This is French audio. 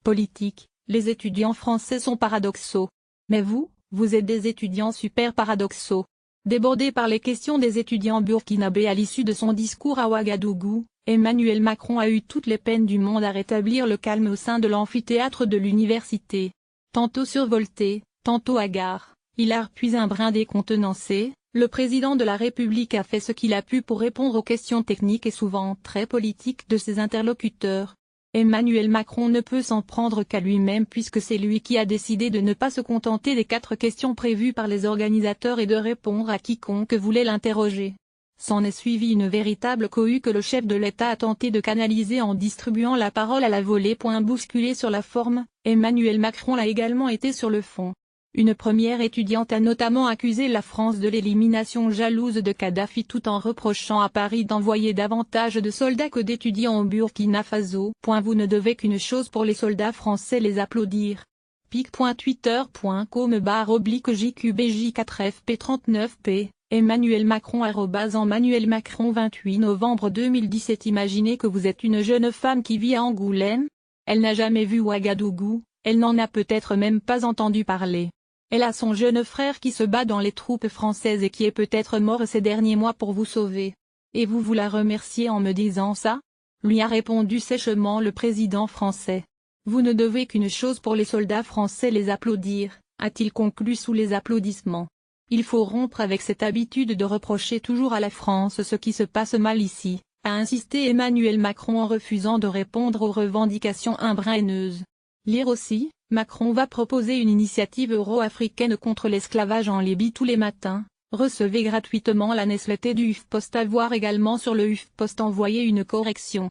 politique, les étudiants français sont paradoxaux. Mais vous êtes des étudiants super paradoxaux. Débordé par les questions des étudiants burkinabés à l'issue de son discours à Ouagadougou, Emmanuel Macron a eu toutes les peines du monde à rétablir le calme au sein de l'amphithéâtre de l'université. Tantôt survolté, tantôt hagard, hilar puis un brin décontenancé, le président de la République a fait ce qu'il a pu pour répondre aux questions techniques et souvent très politiques de ses interlocuteurs. Emmanuel Macron ne peut s'en prendre qu'à lui-même puisque c'est lui qui a décidé de ne pas se contenter des 4 questions prévues par les organisateurs et de répondre à quiconque voulait l'interroger. S'en est suivi une véritable cohue que le chef de l'État a tenté de canaliser en distribuant la parole à la volée. Bousculé sur la forme, Emmanuel Macron l'a également été sur le fond. Une première étudiante a notamment accusé la France de l'élimination jalouse de Kadhafi tout en reprochant à Paris d'envoyer davantage de soldats que d'étudiants au Burkina Faso. Vous ne devez qu'une chose pour les soldats français, les applaudir. pic.twitter.com/JQBJ4FP39P, Emmanuel Macron @Emmanuel Macron 28 novembre 2017. Imaginez que vous êtes une jeune femme qui vit à Angoulême. Elle n'a jamais vu Ouagadougou, elle n'en a peut-être même pas entendu parler. Elle a son jeune frère qui se bat dans les troupes françaises et qui est peut-être mort ces derniers mois pour vous sauver. Et vous la remerciez en me disant ça? Lui a répondu sèchement le président français. Vous ne devez qu'une chose pour les soldats français, les applaudir, a-t-il conclu sous les applaudissements. Il faut rompre avec cette habitude de reprocher toujours à la France ce qui se passe mal ici, a insisté Emmanuel Macron en refusant de répondre aux revendications un brin haineuses. Lire aussi, Macron va proposer une initiative euro-africaine contre l'esclavage en Libye tous les matins. Recevez gratuitement la newsletter du HuffPost. À voir également sur le HuffPost. Envoyer une correction.